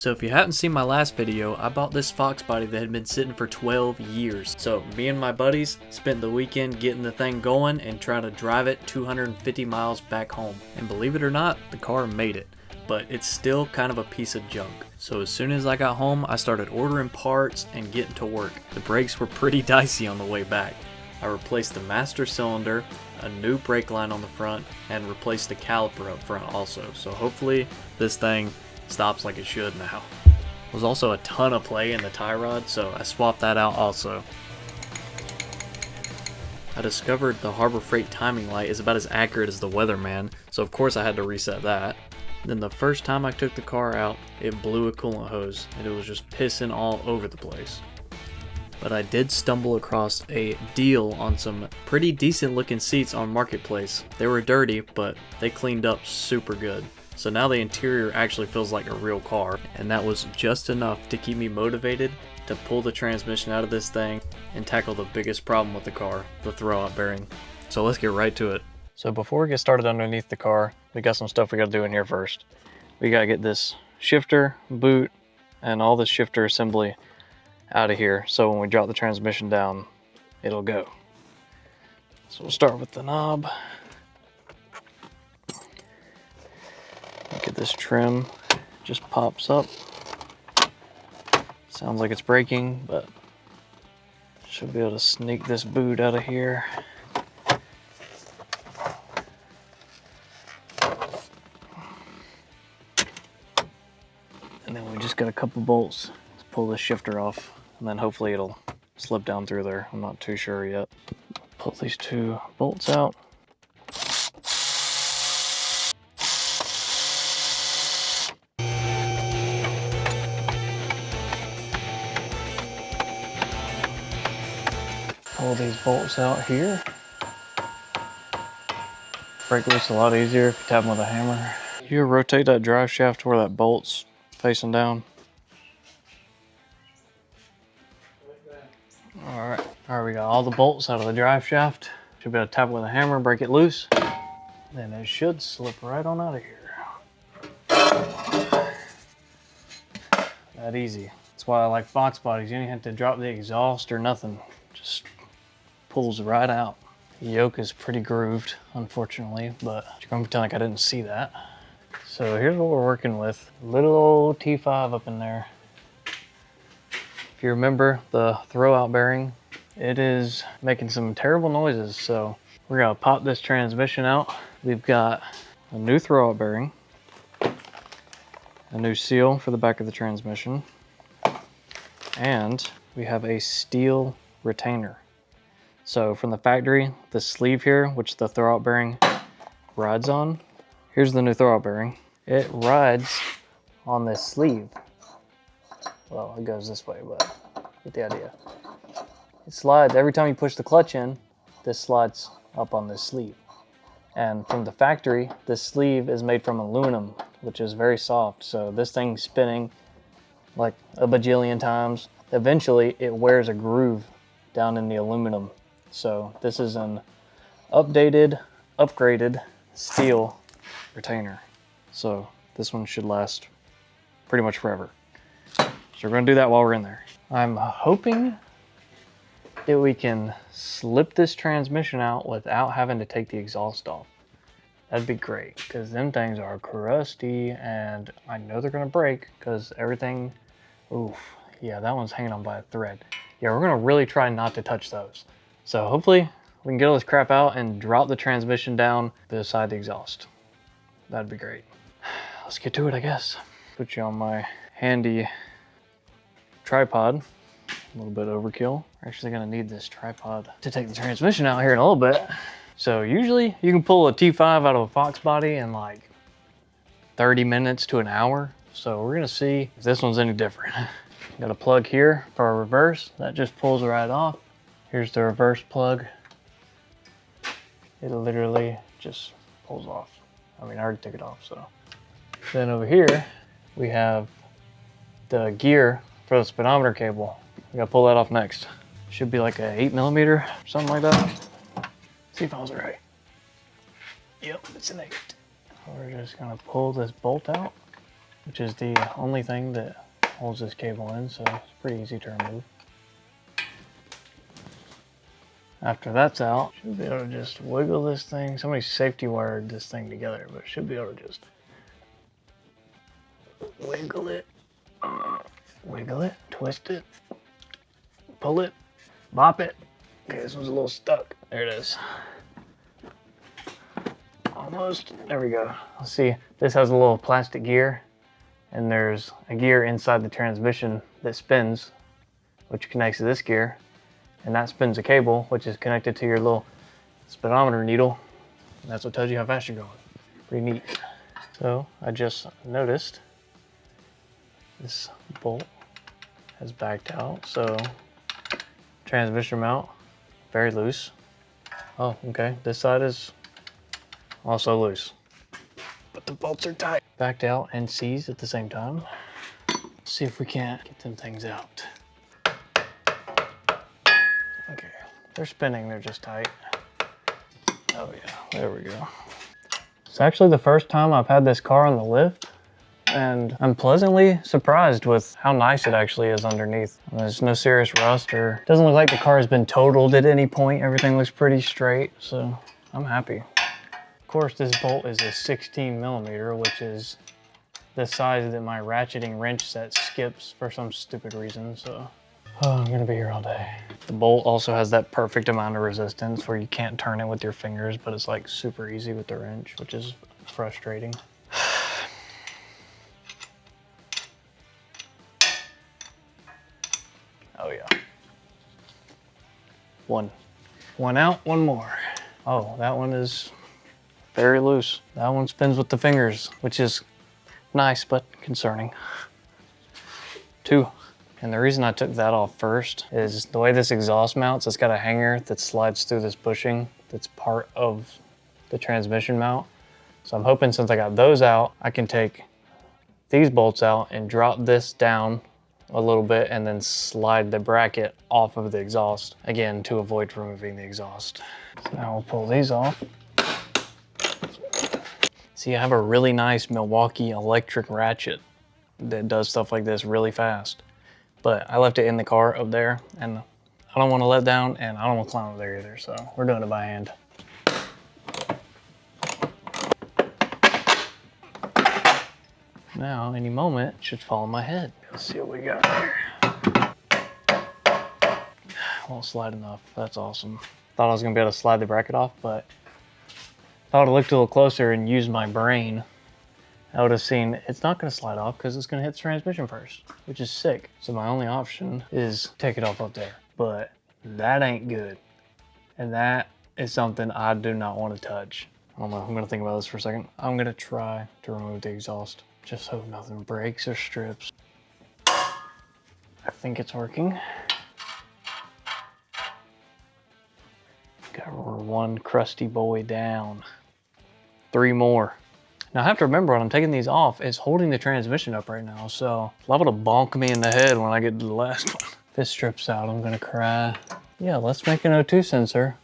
So if you haven't seen my last video, I bought this Foxbody that had been sitting for 12 years. So me and my buddies spent the weekend getting the thing going and trying to drive it 250 miles back home. And believe it or not, the car made it. But it's still kind of a piece of junk. So as soon as I got home, I started ordering parts and getting to work. The brakes were pretty dicey on the way back. I replaced the master cylinder, a new brake line on the front, and replaced the caliper up front also. So hopefully this thing stops like it should now. There's also a ton of play in the tie rod, so I swapped that out also. I discovered the Harbor Freight timing light is about as accurate as the Weatherman, so of course I had to reset that. Then the first time I took the car out, it blew a coolant hose, and it was just pissing all over the place. But I did stumble across a deal on some pretty decent looking seats on Marketplace. They were dirty, but they cleaned up super good. So now the interior actually feels like a real car, and that was just enough to keep me motivated to pull the transmission out of this thing and tackle the biggest problem with the car, the throwout bearing. So let's get right to it. So before we get started underneath the car, we got some stuff we gotta do in here first. We gotta get this shifter, boot, and all the shifter assembly out of here, so when we drop the transmission down, it'll go. So we'll start with the knob. Look at this trim, just pops up. Sounds like it's breaking, but should be able to sneak this boot out of here. And then we just got a couple bolts to pull this shifter off, and then hopefully it'll slip down through there. I'm not too sure yet. Pull these two bolts out. Pull these bolts out here. Break loose a lot easier if you tap them with a hammer. You rotate that drive shaft to where that bolt's facing down. Alright, we got all the bolts out of the drive shaft. Should be able to tap it with a hammer, break it loose. Then it should slip right on out of here. That easy. That's why I like Fox bodies. You don't have to drop the exhaust or nothing. Just pulls right out. The yoke is pretty grooved, unfortunately, but you're gonna pretend like I didn't see that. So here's what we're working with. Little old T5 up in there. If you remember the throwout bearing, it is making some terrible noises, so we're gonna pop this transmission out. We've got a new throwout bearing, a new seal for the back of the transmission, and we have a steel retainer. So from the factory, the sleeve here, which the throwout bearing rides on, here's the new throwout bearing. It rides on this sleeve. Well, it goes this way, but get the idea. It slides, every time you push the clutch in, this slides up on this sleeve. And from the factory, this sleeve is made from aluminum, which is very soft. So this thing's spinning like a bajillion times. Eventually, it wears a groove down in the aluminum. So this is an updated, upgraded steel retainer. So this one should last pretty much forever. So we're gonna do that while we're in there. I'm hoping that we can slip this transmission out without having to take the exhaust off. That'd be great, because them things are crusty and I know they're gonna break because everything, oof, yeah, that one's hanging on by a thread. Yeah, we're gonna really try not to touch those. So hopefully we can get all this crap out and drop the transmission down beside the exhaust. That'd be great. Let's get to it, I guess. Put you on my handy tripod. A little bit overkill. We're actually gonna need this tripod to take the transmission out here in a little bit. So usually you can pull a T5 out of a Foxbody in like 30 minutes to an hour. So we're gonna see if this one's any different. Got a plug here for our reverse. That just pulls right off. Here's the reverse plug. It literally just pulls off. I mean, I already took it off, so. Then over here, we have the gear for the speedometer cable. We gotta pull that off next. Should be like a 8mm, something like that. See if I was right. Yep, it's an 8. We're just gonna pull this bolt out. which is the only thing that holds this cable in, so it's pretty easy to remove. After that's out, should be able to just wiggle this thing. Somebody safety wired this thing together, but should be able to just wiggle it, twist it, pull it, bop it. Okay, this one's a little stuck. There it is. Almost. There we go. Let's see. This has a little plastic gear, and there's a gear inside the transmission that spins, which connects to this gear, and that spins a cable, which is connected to your little speedometer needle. And that's what tells you how fast you're going. Pretty neat. So I just noticed this bolt has backed out, so transmission mount, very loose. Oh, okay, this side is also loose, but the bolts are tight. Backed out and seized at the same time. Let's see if we can't get them things out. Okay, they're spinning, they're just tight. Oh yeah, there we go. It's actually the first time I've had this car on the lift, and I'm pleasantly surprised with how nice it actually is underneath. There's no serious rust, or doesn't look like the car has been totaled at any point. Everything looks pretty straight, so I'm happy. Of course, this bolt is a 16 millimeter, which is the size that my ratcheting wrench set skips for some stupid reason, so. Oh, I'm gonna be here all day. The bolt also has that perfect amount of resistance where you can't turn it with your fingers, but it's like super easy with the wrench, which is frustrating. Oh yeah. One out, one more. Oh, that one is very loose. That one spins with the fingers, which is nice, but concerning. Two. And the reason I took that off first is the way this exhaust mounts, it's got a hanger that slides through this bushing that's part of the transmission mount. So I'm hoping since I got those out, I can take these bolts out and drop this down a little bit and then slide the bracket off of the exhaust, again, to avoid removing the exhaust. So now we'll pull these off. See, I have a really nice Milwaukee electric ratchet that does stuff like this really fast. But I left it in the car up there, and I don't want to let down, and I don't want to climb up there either, so we're doing it by hand. Now, any moment, it should fall on my head. Let's see what we got here. Won't slide enough. That's awesome. Thought I was going to be able to slide the bracket off, but if I would have looked a little closer and used my brain, I would have seen it's not going to slide off because it's going to hit the transmission first, which is sick. So my only option is take it off up there. But that ain't good. And that is something I do not want to touch. I don't know. I'm going to think about this for a second. I'm going to try to remove the exhaust. Just hope nothing breaks or strips. I think it's working. Got one crusty boy down. 3 more. Now I have to remember when I'm taking these off, it's holding the transmission up right now, so it's liable to bonk me in the head when I get to the last one. If this strips out, I'm gonna cry. Yeah, let's make an O2 sensor.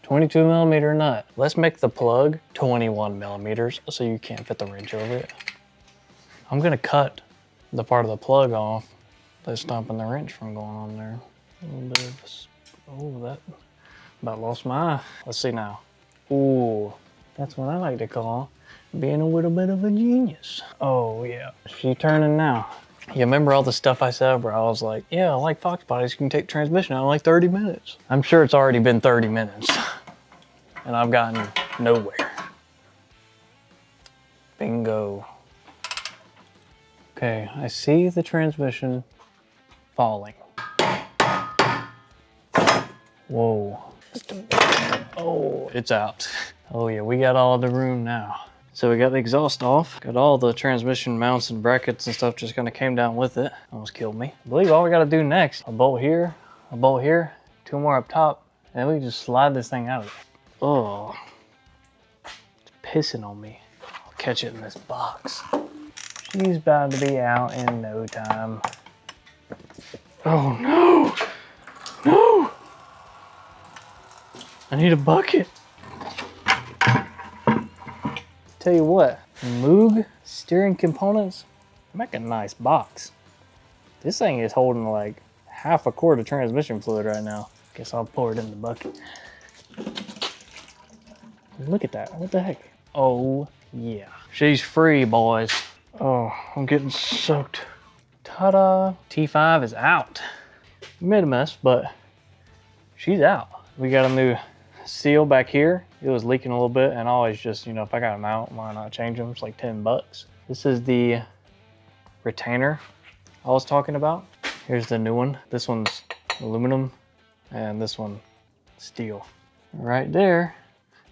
22 millimeter nut. Let's make the plug 21 millimeters so you can't fit the wrench over it. I'm gonna cut the part of the plug off that's stopping the wrench from going on there. A little bit of this. Oh, that about lost my eye. Let's see now. Ooh, that's what I like to call being a little bit of a genius. Oh yeah, she turning now. You remember all the stuff I said where I was like, yeah, I like Foxbodies, you can take transmission out in like 30 minutes. I'm sure it's already been 30 minutes and I've gotten nowhere. Bingo. Okay, I see the transmission falling. Whoa. Oh, it's out. Oh yeah, we got all the room now. So we got the exhaust off, got all the transmission mounts and brackets and stuff just kind of came down with it. Almost killed me. I believe all we got to do next, a bolt here, 2 more up top, and then we can just slide this thing out of it. Oh, it's pissing on me. I'll catch it in this box. She's about to be out in no time. Oh no, no. I need a bucket. Tell you what, Moog steering components Make a nice box. This thing is holding like half a quart of transmission fluid right now. Guess I'll pour it in the bucket. Look at that, what the heck? Oh yeah, she's free, boys. Oh, I'm getting soaked. Ta-da, T5 is out. We made a mess, but she's out. We got a new seal back here. It was leaking a little bit, and I always just, you know, if I got them out, why not change them? It's like 10 bucks. This is the retainer I was talking about. Here's the new one. This one's aluminum, and this one steel. Right there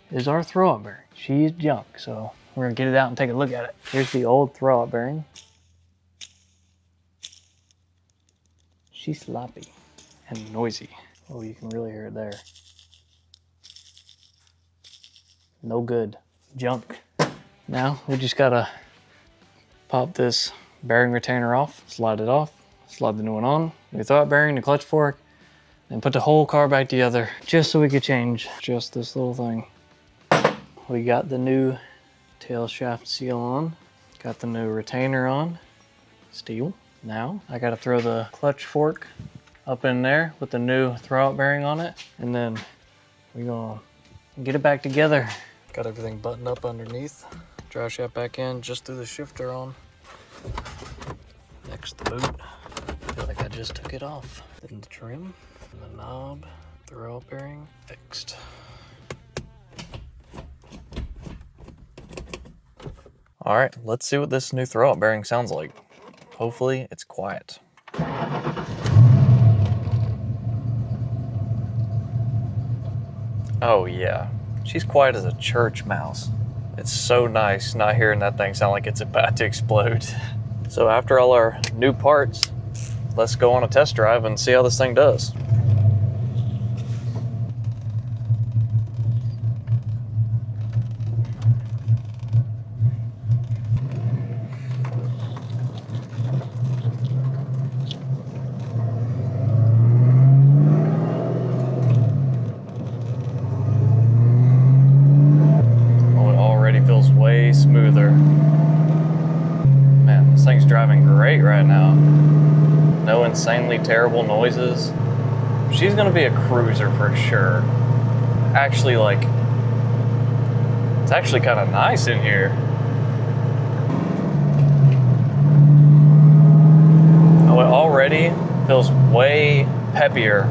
is our throwout bearing. She's junk, so we're gonna get it out and take a look at it. Here's the old throwout bearing. She's sloppy and noisy. Oh, you can really hear it there. No good, junk. Now we just gotta pop this bearing retainer off, slide it off, slide the new one on, the throwout bearing, the clutch fork, and put the whole car back together just so we could change just this little thing. We got the new tail shaft seal on, got the new retainer on, steel. Now I gotta throw the clutch fork up in there with the new throwout bearing on it, and then we're gonna get it back together. Got everything buttoned up underneath. Drive shaft back in, just threw the shifter on. Next the boot. I feel like I just took it off. Then the trim, the knob, throwout bearing fixed. All right, let's see what this new throwout bearing sounds like. Hopefully it's quiet. Oh yeah, she's quiet as a church mouse. It's so nice not hearing that thing sound like it's about to explode. So after all our new parts, let's go on a test drive and see how this thing does. Feels way smoother. Man, this thing's driving great right now. No insanely terrible noises. She's gonna be a cruiser for sure. Actually, like, it's actually kind of nice in here. Oh, it already feels way peppier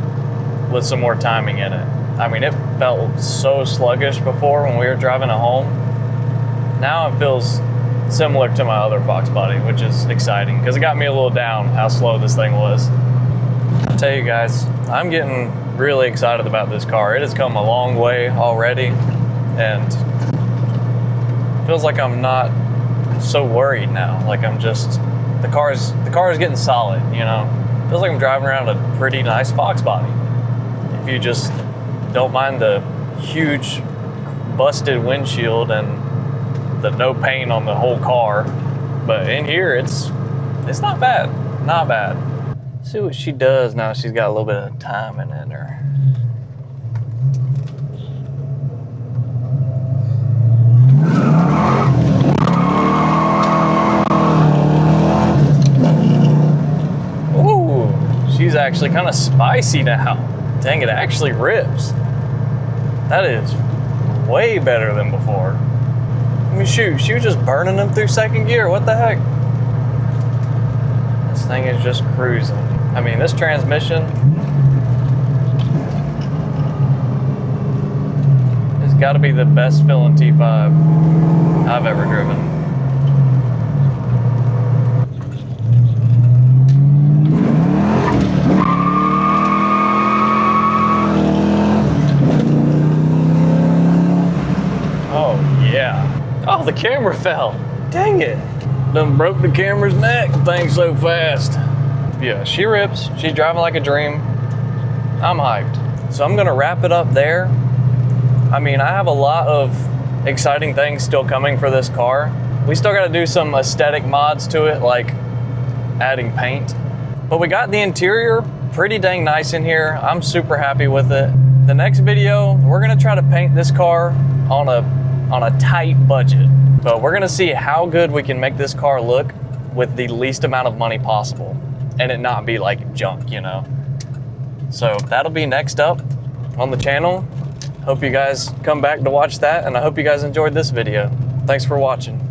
with some more timing in it. I mean, it felt so sluggish before when we were driving it home. Now it feels similar to my other Foxbody, which is exciting because it got me a little down how slow this thing was. I'll tell you guys, I'm getting really excited about this car. It has come a long way already, and it feels like I'm not so worried now. Like I'm just, the car is getting solid, you know? It feels like I'm driving around a pretty nice Foxbody. If you just don't mind the huge busted windshield and the no paint on the whole car, but in here it's not bad, not bad. See what she does now. She's got a little bit of timing in her. Ooh, she's actually kind of spicy now. Dang, it actually rips. That is way better than before. I mean, shoot, she was just burning them through second gear. What the heck? This thing is just cruising. I mean, this transmission has got to be the best feeling T5 I've ever driven. Oh, yeah. Oh, the camera fell. Dang it. Done broke the camera's neck. The thing's so fast. Yeah, she rips. She's driving like a dream. I'm hyped. So I'm gonna wrap it up there. I mean, I have a lot of exciting things still coming for this car. We still gotta do some aesthetic mods to it, like adding paint. But we got the interior pretty dang nice in here. I'm super happy with it. The next video, we're gonna try to paint this car on a tight budget, but we're gonna see how good we can make this car look with the least amount of money possible and it not be like junk, you know? So that'll be next up on the channel. Hope you guys come back to watch that, and I hope you guys enjoyed this video. Thanks for watching.